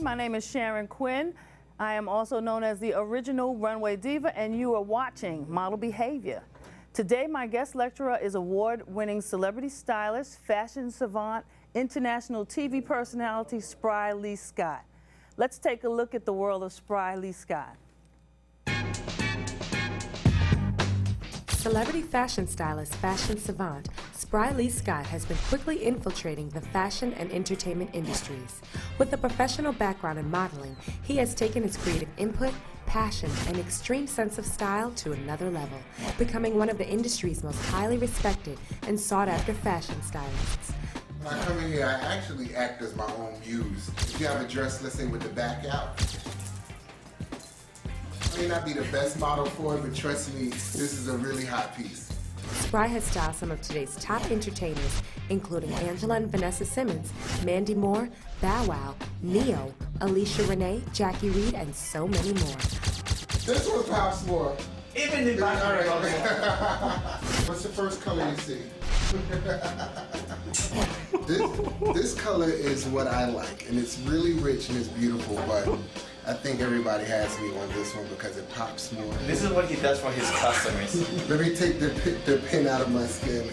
My name is Sharon Quinn. I am also known as the original runway diva, and you are watching Model Behavior. Today, my guest lecturer is award-winning celebrity stylist, fashion savant, international TV personality, Spry Lee Scott. Let's take a look at the world of Spry Lee Scott. Celebrity fashion stylist, fashion savant, Spry Lee Scott has been quickly infiltrating the fashion and entertainment industries. With a professional background in modeling, he has taken his creative input, passion, and extreme sense of style to another level, becoming one of the industry's most highly respected and sought-after fashion stylists. When I come in here, I actually act as my own muse. If you have a dress, let's say with the back out, I may not be the best model for it, but trust me, this is a really hot piece. Spry has styled some of today's top entertainers, including Angela and Vanessa Simmons, Mandy Moore, Bow Wow, Neo, Alicia Renee, Jackie Reed, and so many more. This was perhaps more. Even if What's the first color you see? This color is what I like, and it's really rich and it's beautiful, but I think everybody has me on this one because it pops more. This is what he does for his customers. Let me take the pin out of my skin.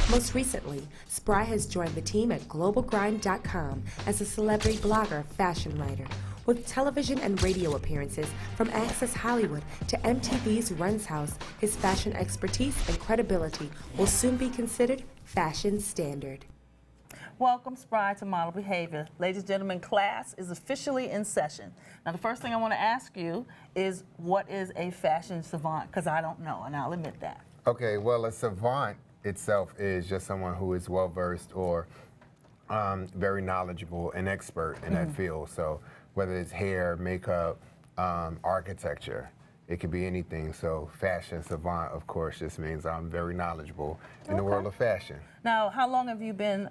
Most recently, Spry has joined the team at globalgrind.com as a celebrity blogger, fashion writer. With television and radio appearances from Access Hollywood to MTV's Run's House, his fashion expertise and credibility will soon be considered fashion standard. Welcome, Spry, to Model Behavior. Ladies and gentlemen, class is officially in session. Now, the first thing I want to ask you is, what is a fashion savant? Because I don't know, and I'll admit that. Okay, well, a savant itself is just someone who is well-versed or very knowledgeable and expert in that field. So whether it's hair, makeup, architecture, it could be anything. So fashion savant, of course, just means I'm very knowledgeable in the world of fashion. Now, how long have you been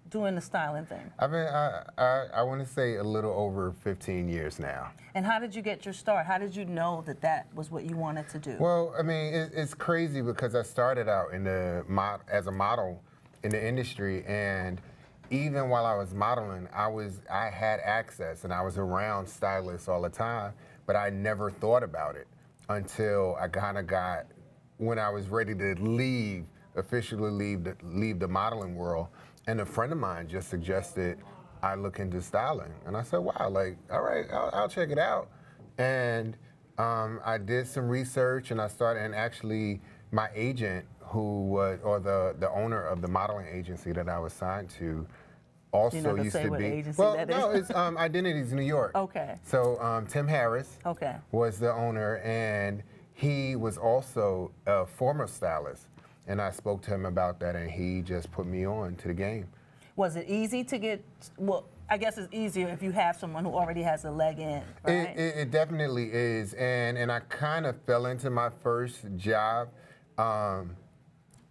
doing the styling thing? I've been, I want to say a little over 15 years now. And how did you get your start? How did you know that that was what you wanted to do? Well, I mean, it's crazy because I started out in the as a model in the industry, and even while I was modeling, I had access and I was around stylists all the time, but I never thought about it until I kind of got, when I was ready to leave, officially leave the modeling world, and a friend of mine just suggested I look into styling. And I said, wow, like, all right, I'll check it out. And I did some research and I started, and actually my agent, who was, or the owner of the modeling agency that I was signed to, also used to be. Well, no, it's Identities New York. Okay. So Tim Harris was the owner, and he was also a former stylist. And I spoke to him about that, and he just put me on to the game. Was it easy to get? Well, I guess it's easier if you have someone who already has a leg in, right? It definitely is, and I kind of fell into my first job.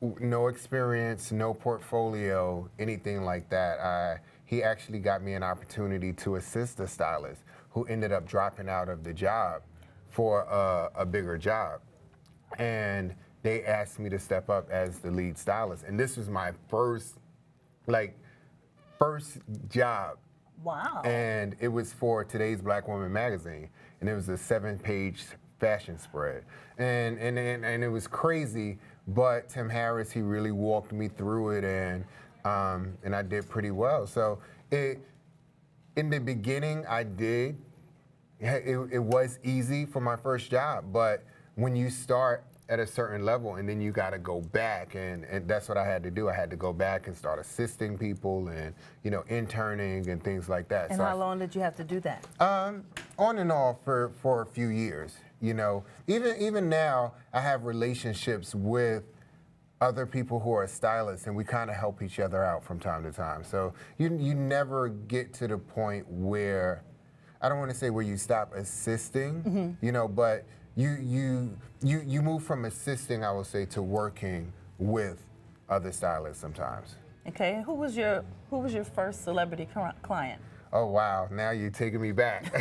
No experience, no portfolio, anything like that. He actually got me an opportunity to assist a stylist who ended up dropping out of the job for a bigger job. And they asked me to step up as the lead stylist. And this was my first job. Wow. And it was for Today's Black Woman magazine. And it was a 7-page fashion spread. And it was crazy. But Tim Harris, he really walked me through it, and I did pretty well. So in the beginning, it was easy for my first job, but when you start at a certain level and then you got to go back, and that's what I had to do. I had to go back and start assisting people and, interning and things like that. And so how long did you have to do that? On and off for a few years. Even now, I have relationships with other people who are stylists, and we kind of help each other out from time to time. So you never get to the point where, I don't want to say where you stop assisting, but you move from assisting, I will say, to working with other stylists sometimes. Okay, who was your first celebrity client? Oh, wow, now you're taking me back.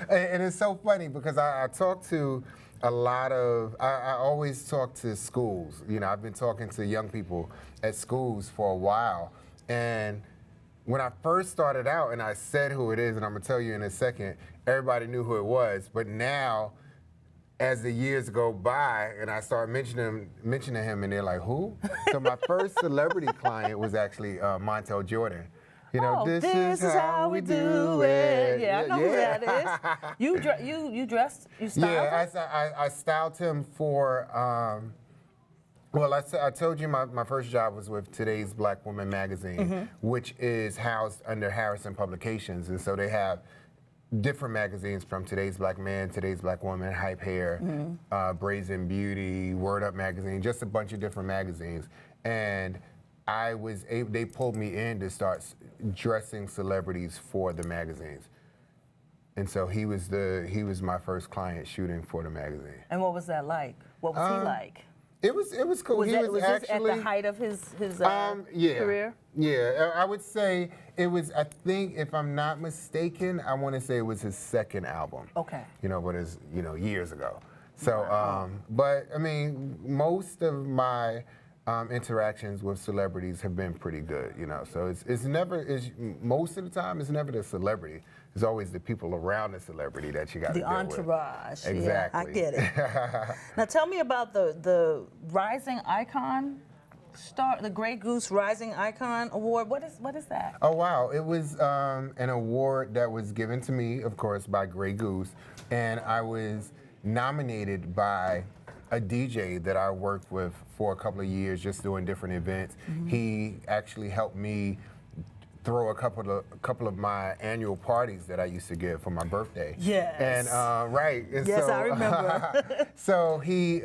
And it's so funny because I talk to a lot of, I always talk to schools. I've been talking to young people at schools for a while. And when I first started out and I said who it is, and I'm gonna tell you in a second, everybody knew who it was. But now, as the years go by and I start mentioning him, and they're like, who? So my first celebrity client was actually Montel Jordan. You know, this is how we do it. Yeah, I know who that is. You dressed, you styled him? Yeah, I styled him for, well, I told you my first job was with Today's Black Woman magazine, which is housed under Harrison Publications. And so they have different magazines from Today's Black Man, Today's Black Woman, Hype Hair, Brazen Beauty, Word Up magazine, just a bunch of different magazines. And they pulled me in to start dressing celebrities for the magazines. And so he was my first client shooting for the magazine. And what was that like? What was he like? It was cool. Was He this at actually the height of his career? Yeah, I would say it was, I think, if I'm not mistaken, I want to say it was his second album. Okay. You know, but it's, years ago. So, but I mean, most of my interactions with celebrities have been pretty good, So it's never, most of the time, it's never the celebrity. It's always the people around the celebrity that you got to deal with. The entourage. Exactly. Yeah, I get it. Now tell me about the Rising Icon the Grey Goose Rising Icon Award. What is that? Oh wow! It was an award that was given to me, of course, by Grey Goose, and I was nominated by a DJ that I worked with for a couple of years, just doing different events. He actually helped me throw a couple of my annual parties that I used to give for my birthday. Yes. And right. And yes, so, I remember. So he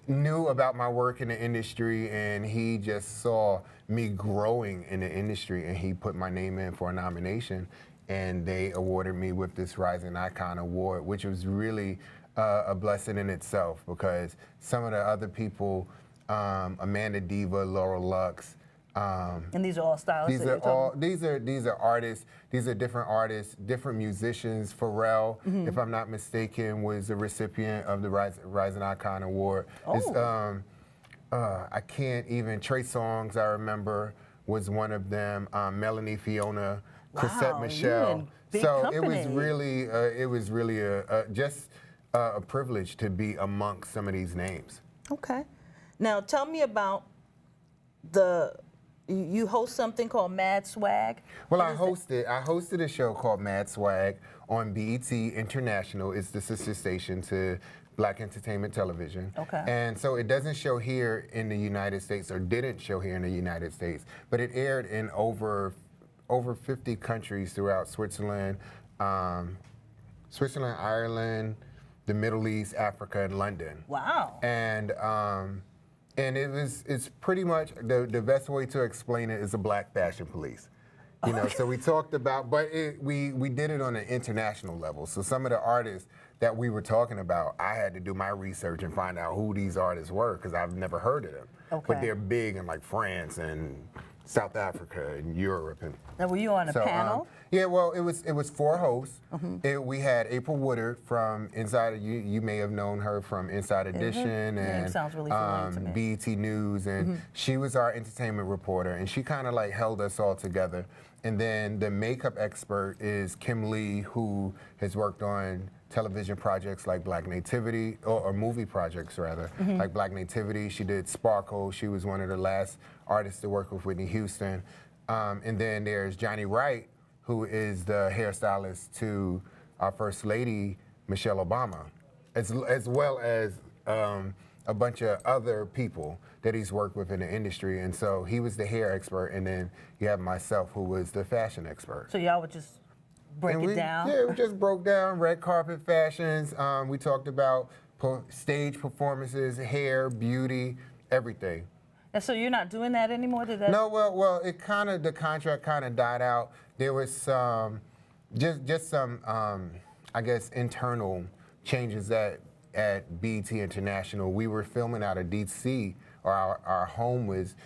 knew about my work in the industry, and he just saw me growing in the industry, and he put my name in for a nomination, and they awarded me with this Rising Icon Award, which was really a blessing in itself, because some of the other people, Amanda Diva, Laurel Lux, and these are all stylists. These are artists. These are different artists, different musicians. Pharrell, if I'm not mistaken, was the recipient of the Rising Icon Award. Oh. I can't even. Trey Songz, I remember, was one of them. Melanie Fiona, Chrisette Michelle. So company. it was really just a privilege to be amongst some of these names. Okay. Now tell me about you host something called Mad Swag? Well, I hosted a show called Mad Swag on BET International. It's the sister station to Black Entertainment Television. Okay. And so it doesn't show here in the United States, or didn't show here in the United States, but it aired in over 50 countries throughout Switzerland, Ireland, the Middle East, Africa, and London. Wow. And it's pretty much, the best way to explain it is a black fashion police. So we talked about, but we did it on an international level. So some of the artists that we were talking about, I had to do my research and find out who these artists were, because I've never heard of them. Okay. But they're big in like France and South Africa and Europe. Now, were you on a panel? Yeah, well, it was 4 hosts. We had April Woodard from Inside. You may have known her from Inside Edition and sounds really familiar to me. BET News, and she was our entertainment reporter, and she kind of like held us all together. And then the makeup expert is Kim Lee, who has worked on television projects like Black Nativity, or movie projects rather, like Black Nativity. She did Sparkle. She was one of the last artists to work with Whitney Houston. And then there's Johnny Wright, who is the hairstylist to our First Lady, Michelle Obama, as well as a bunch of other people that he's worked with in the industry. And so he was the hair expert, and then you have myself, who was the fashion expert. So y'all would just break it down? Yeah, we just broke down red carpet fashions. We talked about stage performances, hair, beauty, everything. And so you're not doing that anymore? No, well, the contract kind of died out. There was some, just some, I guess, internal changes at BET International. We were filming out of DC, or our home was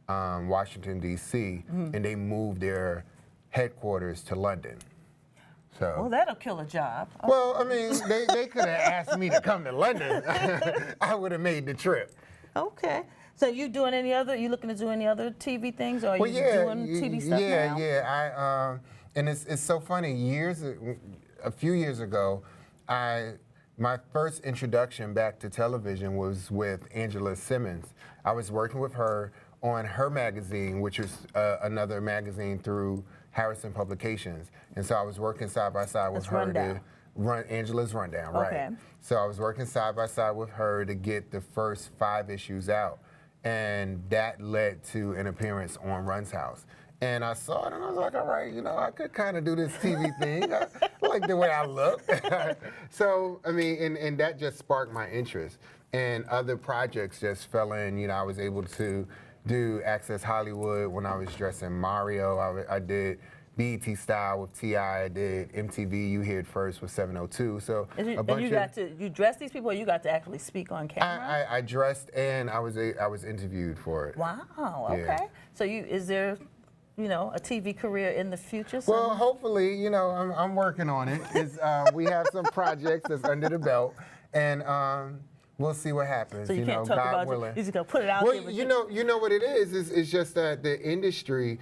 Washington, DC, and they moved their headquarters to London. So. Well, that'll kill a job. Well, I mean, they could have asked me to come to London. I would have made the trip. Okay. So you doing any other? You looking to do any other TV things, or are Well, you yeah, doing TV stuff now? yeah. And it's so funny. A few years ago, my first introduction back to television was with Angela Simmons. I was working with her on her magazine, which is another magazine through Harrison Publications, and so I was working side by side with That's her Rundown. to run Angela's Rundown, Okay. right? So I was working side by side with her to get the first 5 issues out. And that led to an appearance on Run's House. And I saw it and I was like, all right, I could kind of do this TV thing. I like the way I look. So, I mean, and that just sparked my interest. And other projects just fell in. I was able to do Access Hollywood when I was dressing Mario. I did BET Style with T.I. I did MTV You Hear It First with 702. So And a bunch you dress these people, or you got to actually speak on camera? I dressed and I was interviewed for it. Wow. Yeah. Okay. So is there, a TV career in the future? Well, hopefully, I'm working on it. We have some projects that's under the belt, and we'll see what happens. So you can't talk God about willing. it. You're just gonna put it out Well, there. you know what it is. It's just that the industry,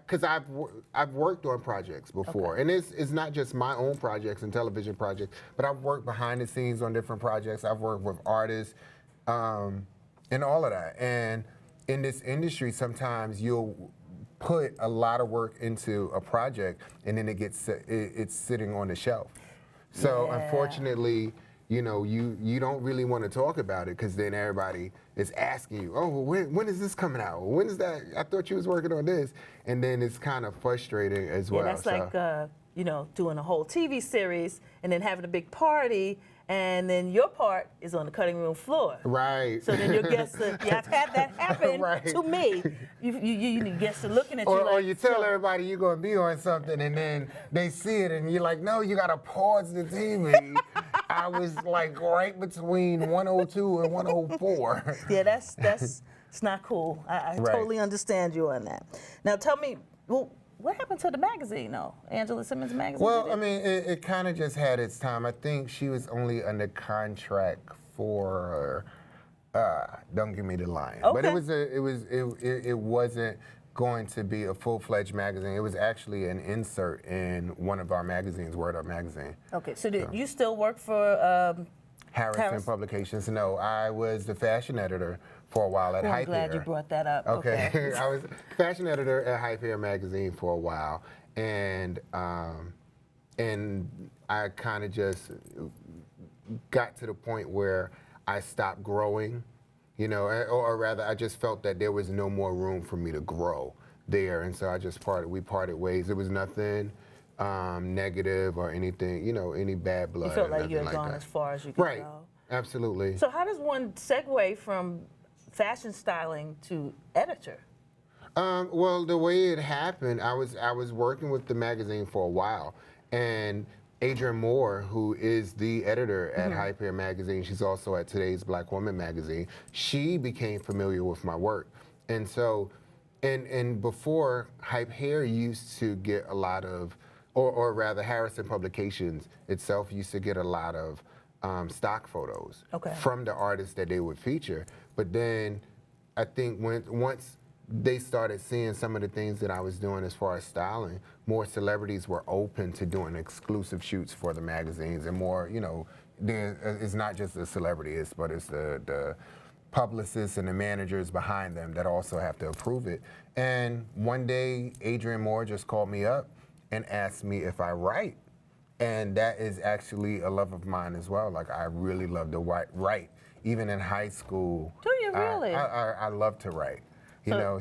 because I've worked on projects before, and it's not just my own projects and television projects, but I've worked behind the scenes on different projects. I've worked with artists, and all of that. And in this industry, sometimes you'll put a lot of work into a project, and then it's sitting on the shelf. So unfortunately, you don't really want to talk about it, because then everybody is asking you, oh, when is this coming out? When is that? I thought you was working on this. And then it's kind of frustrating as well. Yeah, that's like, doing a whole TV series and then having a big party, and then your part is on the cutting room floor. Right. So then your guests, I've had that happen Right. to me. You need guests are looking at you Or like, you tell everybody you're going to be on something, and then they see it, and you're like, no, you got to pause the TV. I was like right between 102 and 104. Yeah, that's it's not cool. I Right. totally understand you on that. Now tell me, well, what happened to the magazine, though? Angela Simmons magazine? Well, I mean, it kind of just had its time. I think she was only under contract for, don't give me the line, but it wasn't going to be a full-fledged magazine. It was actually an insert in one of our magazines, Word Up magazine. Okay, so did you still work for Harrison Publications. No, I was the fashion editor for a while at I'm Hype glad Hair. you brought that up. Okay, I was fashion editor at Hype Hair magazine for a while, and I kind of just got to the point where I stopped growing, or rather, I just felt that there was no more room for me to grow there, and so we parted ways. It was nothing negative or anything, any bad blood. You felt or like you had nothing gone that. as far as you could Right, go. absolutely. So how does one segue from fashion styling to editor? Well, the way it happened, I was working with the magazine for a while, and Adrienne Moore, who is the editor at Hype Hair magazine, she's also at Today's Black Woman magazine, she became familiar with my work. And so, and before, Hype Hair used to get a lot of, or rather Harrison Publications itself used to get a lot of stock photos from the artists that they would feature. But then I think once they started seeing some of the things that I was doing as far as styling, more celebrities were open to doing exclusive shoots for the magazines, and more, it's not just the celebrities, but it's the publicists and the managers behind them that also have to approve it. And one day, Adrienne Moore just called me up and asked me if I write. And that is actually a love of mine as well. Like, I really love to write. Even in high school. Do you really? I love to write.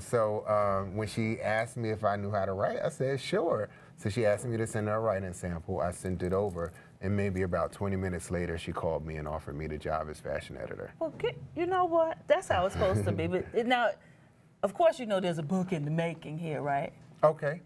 So when she asked me if I knew how to write, I said, sure. So she asked me to send her a writing sample. I sent it over, and maybe about 20 minutes later, she called me and offered me the job as fashion editor. Okay, you know what? That's how it's supposed to be. But now, of course, there's a book in the making here, right? Okay.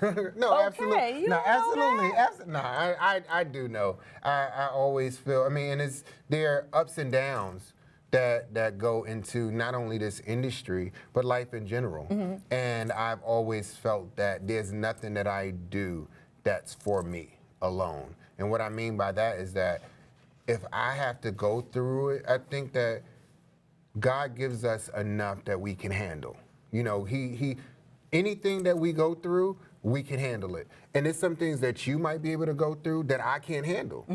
No, okay, absolutely. You No, know absolutely. that? No, I do know. I always feel. I mean, and there are ups and downs that go into not only this industry but life in general. And I've always felt that there's nothing that I do that's for me alone. And what I mean by that is that if I have to go through it, I think that God gives us enough that we can handle. You know, he anything that we go through, we can handle it. And there's some things that you might be able to go through that I can't handle.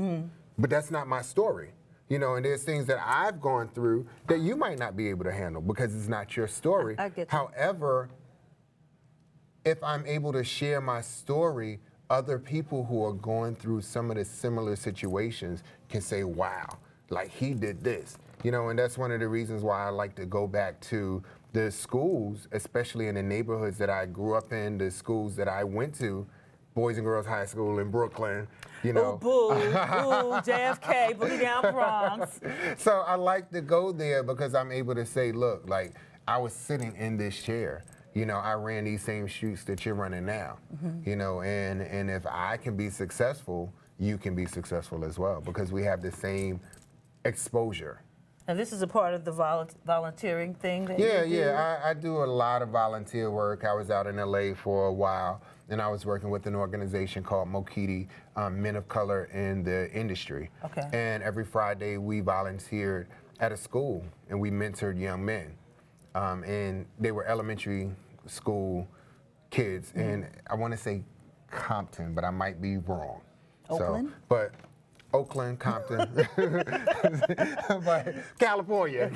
But that's not my story. You know, and there's things that I've gone through that you might not be able to handle because it's not your story. I get you. However, if I'm able to share my story, other people who are going through some of the similar situations can say, wow, like he did this. You know, and that's one of the reasons why I like to go back to the schools, especially in the neighborhoods that I grew up in, the schools that I went to, Boys and Girls High School in Brooklyn, you know. Ooh, boo, boo, JFK, Boogie Down Bronx. So I like to go there because I'm able to say, look, like I was sitting in this chair. You know, I ran these same streets that you're running now. You know, and if I can be successful, you can be successful as well because we have the same exposure. And this is a part of the volunteering thing that Yeah, you do? yeah, I do a lot of volunteer work. I was out in LA for a while, and I was working with an organization called Mokiti, Men of Color in the Industry. Okay. And every Friday we volunteered at a school, and we mentored young men. And they were elementary school kids, and I want to say Compton, but I might be wrong. Oakland? So, but Oakland, Compton, but California,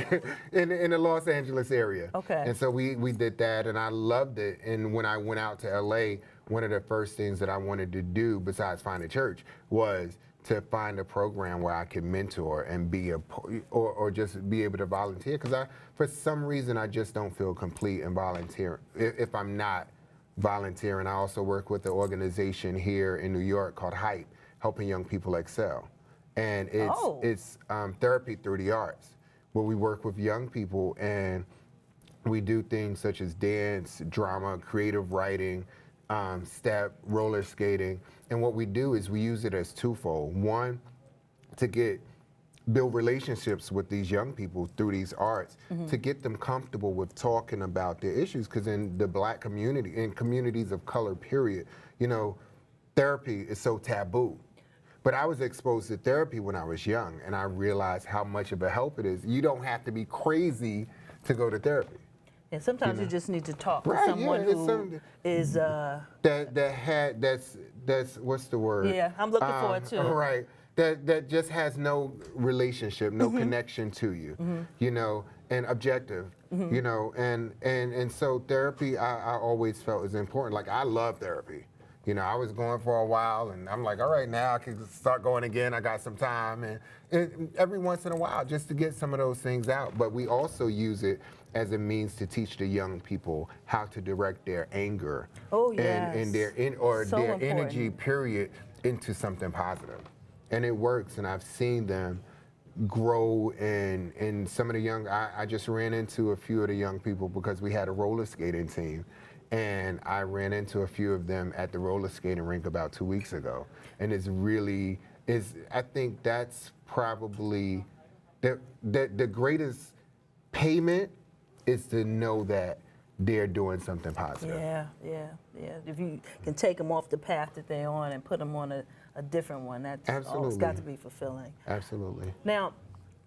in the Los Angeles area. Okay. And so we did that, and I loved it. And when I went out to LA, one of the first things that I wanted to do, besides find a church, was to find a program where I could mentor and be or just be able to volunteer. Because for some reason, I just don't feel complete in volunteering if I'm not volunteering. I also work with an organization here in New York called Hype, helping young people excel. And it's therapy through the arts, where we work with young people and we do things such as dance, drama, creative writing, step, roller skating. And what we do is we use it as twofold. One, to build relationships with these young people through these arts, to get them comfortable with talking about their issues. Because in the Black community, in communities of color, period, you know, therapy is so taboo. But I was exposed to therapy when I was young, and I realized how much of a help it is. You don't have to be crazy to go to therapy. And sometimes you just need to talk Right, with someone yeah, who is that's what's the word? Yeah, I'm looking for it too. Right. That just has no relationship, no connection to you, you know, and objective, you know, and so therapy I always felt is important. Like I love therapy. You know, I was going for a while, and I'm like, all right, now I can start going again. I got some time, and every once in a while, just to get some of those things out. But we also use it as a means to teach the young people how to direct their anger and their energy, period, into something positive. And it works, and I've seen them grow. And some of the young, I just ran into a few of the young people because we had a roller skating team. And I ran into a few of them at the roller skating rink about 2 weeks ago. And I think that's probably the greatest payment is to know that they're doing something positive. Yeah. If you can take them off the path that they're on and put them on a different one, that's always got to be fulfilling. Absolutely. Now,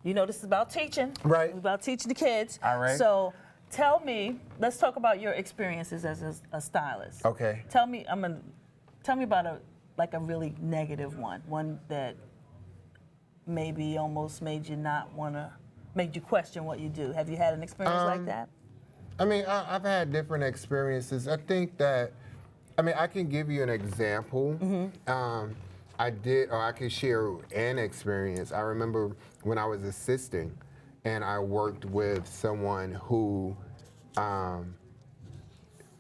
you know this is about teaching. Right. It's about teaching the kids. All right. So tell me, let's talk about your experiences as a stylist. Okay. Tell me about a really negative one that maybe almost made you question what you do. Have you had an experience like that? I mean, I've had different experiences. I think that, I can give you an example. I can share an experience. I remember when I was assisting, and I worked with someone who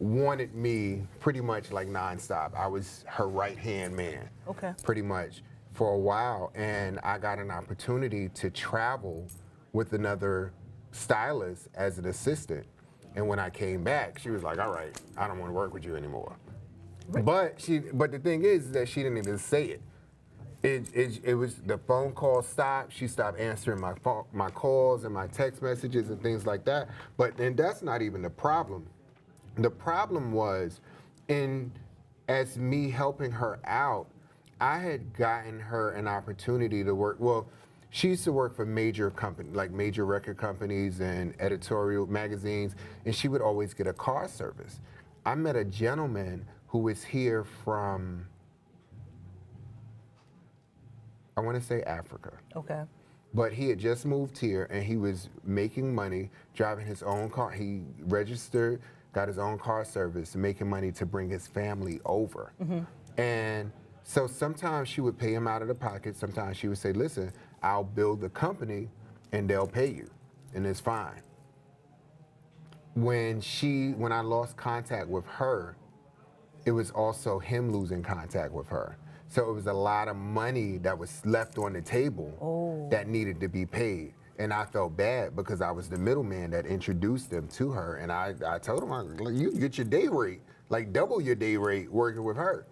wanted me pretty much like nonstop. I was her right-hand man, pretty much, for a while. And I got an opportunity to travel with another stylist as an assistant. And when I came back, she was like, all right, I don't want to work with you anymore. But the thing is that she didn't even say it. It was the phone call stopped. She stopped answering my calls and my text messages and things like that. And that's not even the problem. The problem was, as me helping her out, I had gotten her an opportunity to work. Well, she used to work for major companies, like major record companies and editorial magazines, and she would always get a car service. I met a gentleman who was here from, I want to say Africa. Okay. But he had just moved here and he was making money, driving his own car. He registered, got his own car service, making money to bring his family over. And so sometimes she would pay him out of the pocket. Sometimes she would say, listen, I'll build the company and they'll pay you, and it's fine. When I lost contact with her, it was also him losing contact with her. So it was a lot of money that was left on the table that needed to be paid. And I felt bad because I was the middleman that introduced them to her. And I told him, you get your day rate, like double your day rate working with her.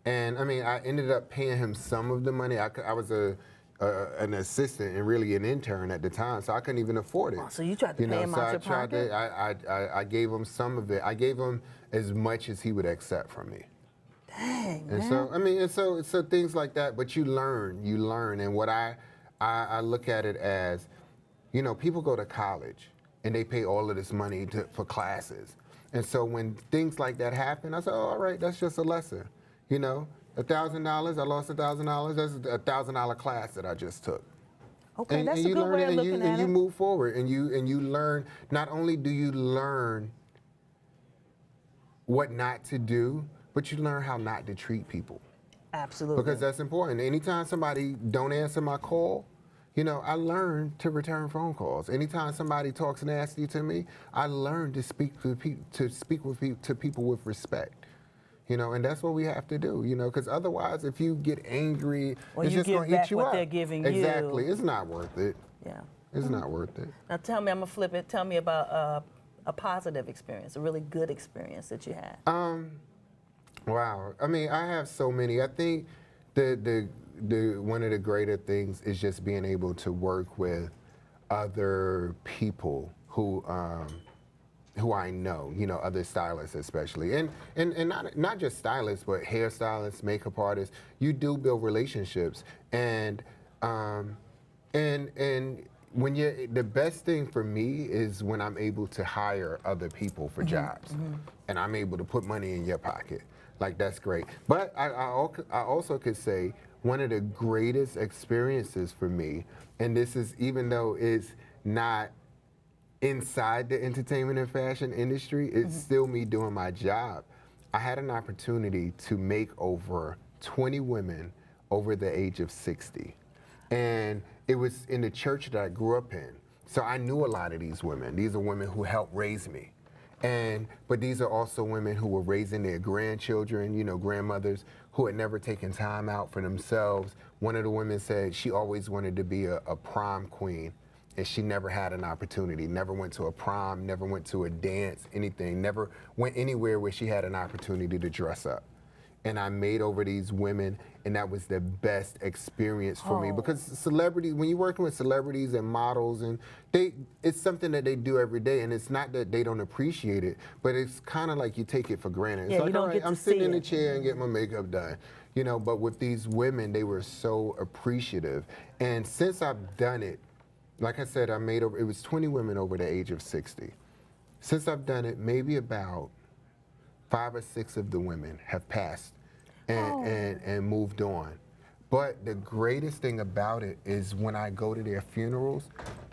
And I mean, I ended up paying him some of the money. I was an assistant and really an intern at the time, so I couldn't even afford it. Oh, so you tried to pay him out your pocket? I gave him some of it. I gave him as much as he would accept from me. Dang, And man. so, I mean, and so things like that, but you learn. And what I look at it as, you know, people go to college and they pay all of this money for classes. And so when things like that happen, I say, oh, all right, that's just a lesson. You know, $1,000, I lost $1,000, that's a $1,000 class that I just took. Okay, And that's a you good learn way it, of looking at and you it. move forward, and you learn. Not only do you learn what not to do, but you learn how not to treat people. Absolutely. Because that's important. Anytime somebody don't answer my call, you know, I learn to return phone calls. Anytime somebody talks nasty to me, I learn to speak to people with respect. You know, and that's what we have to do, you know, because otherwise, if you get angry, Or it's you just give going to back eat you what up. they're giving you. Exactly. It's not worth it. Yeah. It's not worth it. Now tell me, I'm gonna flip it. Tell me about a positive experience, a really good experience that you had. Wow. I mean, I have so many. I think the one of the greater things is just being able to work with other people who I know, you know, other stylists especially, and not just stylists, but hairstylists, makeup artists. You do build relationships, and when the best thing for me is when I'm able to hire other people for jobs, and I'm able to put money in your pocket. Like, that's great. But I also could say one of the greatest experiences for me, and this is even though it's not inside the entertainment and fashion industry, it's still me doing my job. I had an opportunity to make over 20 women over the age of 60. And it was in the church that I grew up in. So I knew a lot of these women. These are women who helped raise me. But these are also women who were raising their grandchildren, you know, grandmothers who had never taken time out for themselves. One of the women said she always wanted to be a prom queen, and she never had an opportunity, never went to a prom, never went to a dance, anything, never went anywhere where she had an opportunity to dress up. And I made over these women, and that was the best experience for me, because celebrities, when you're working with celebrities and models, and it's something that they do every day, and it's not that they don't appreciate it, but it's kind of like you take it for granted. It's Yeah, like, you don't all right, get to I'm sitting see in the it. chair and get my makeup done, you know. But with these women, they were so appreciative, and since I've done it, like I said, it was 20 women over the age of 60. Since I've done it, maybe about 5 or 6 of the women have passed and moved on. But the greatest thing about it is when I go to their funerals,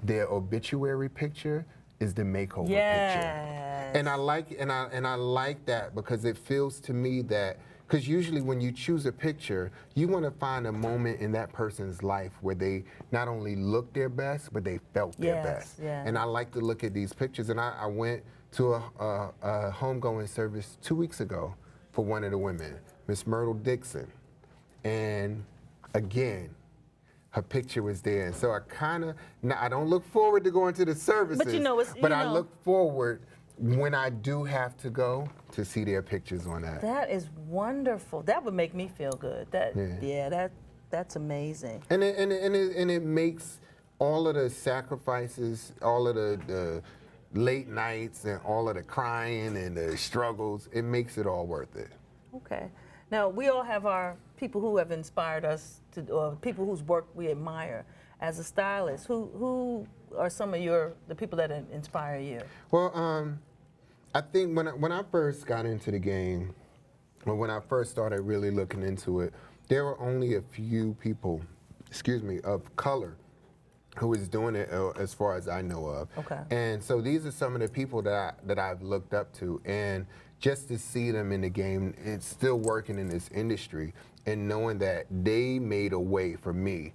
their obituary picture is the makeover picture. And I like that because it feels to me that, because usually when you choose a picture, you want to find a moment in that person's life where they not only looked their best, but they felt their best. And I like to look at these pictures. And I went to a homegoing service 2 weeks ago for one of the women, Miss Myrtle Dixon. And again, her picture was there. And so I don't look forward to going to the services, But you know, I look forward when I do have to go to see their pictures on that. That is wonderful. That would make me feel good. That's amazing. And it makes all of the sacrifices, all of the late nights and all of the crying and the struggles, it makes it all worth it. Okay. Now, we all have our people who have inspired us, or people whose work we admire. as a stylist? Who are some of the people that inspire you? Well, I think when I first got into the game, or when I first started really looking into it, there were only a few people, of color who was doing it as far as I know of. Okay. And so these are some of the people that I've looked up to, and just to see them in the game, it's still working in this industry, and knowing that they made a way for me,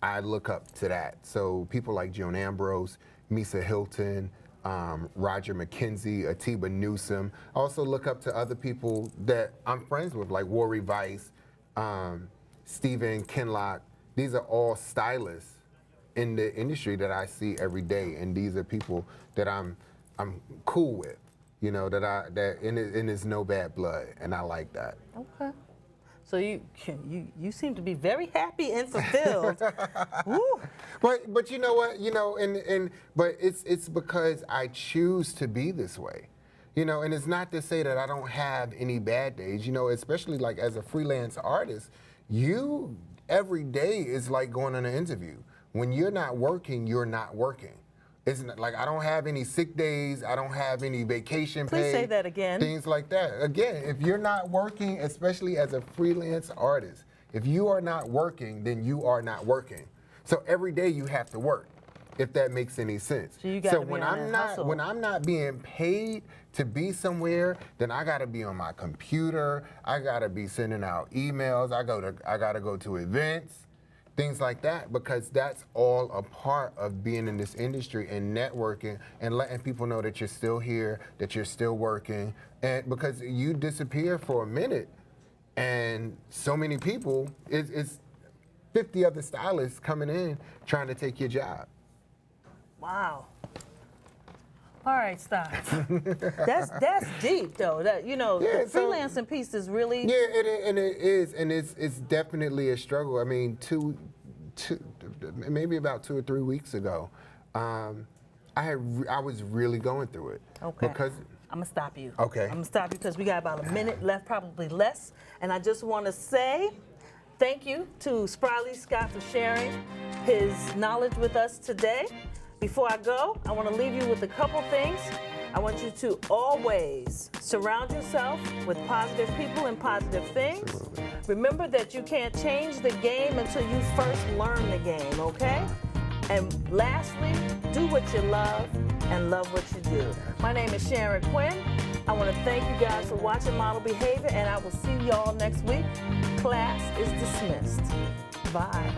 I look up to that. So people like Joan Ambrose, Misa Hilton, Roger McKenzie, Atiba Newsom. I also look up to other people that I'm friends with, like Worry Vice, Stephen Kinlock. These are all stylists in the industry that I see every day, and these are people that I'm cool with, you know, and it's no bad blood, and I like that. Okay. So you seem to be very happy and fulfilled. Woo. But you know what, but it's because I choose to be this way, and it's not to say that I don't have any bad days, especially like as a freelance artist, every day is like going on an interview. When you're not working, you're not working. It's not, like I don't have any sick days, I don't have any vacation pay. Please say that again. Things like that. Again, if you're not working, especially as a freelance artist, if you are not working, then you are not working. So every day you have to work, if that makes any sense. So you gotta be when on that hustle. when I'm not being paid to be somewhere, then I gotta be on my computer, I gotta be sending out emails, I gotta go to events. Things like that, because that's all a part of being in this industry and networking and letting people know that you're still here, that you're still working. And because you disappear for a minute, and so many people, it's 50 other stylists coming in trying to take your job. Wow. All right, stop. That's deep, though. That the freelancing piece is really. Yeah, it is, and it's definitely a struggle. I mean, maybe about 2 or 3 weeks ago, I was really going through it. Okay. Because I'm gonna stop you. Okay. I'm gonna stop you because we got about a minute left, probably less, and I just want to say thank you to Spry Lee Scott for sharing his knowledge with us today. Before I go, I want to leave you with a couple things. I want you to always surround yourself with positive people and positive things. Remember that you can't change the game until you first learn the game, okay? And lastly, do what you love and love what you do. My name is Sharon Quinn. I want to thank you guys for watching Model Behavior, and I will see y'all next week. Class is dismissed. Bye.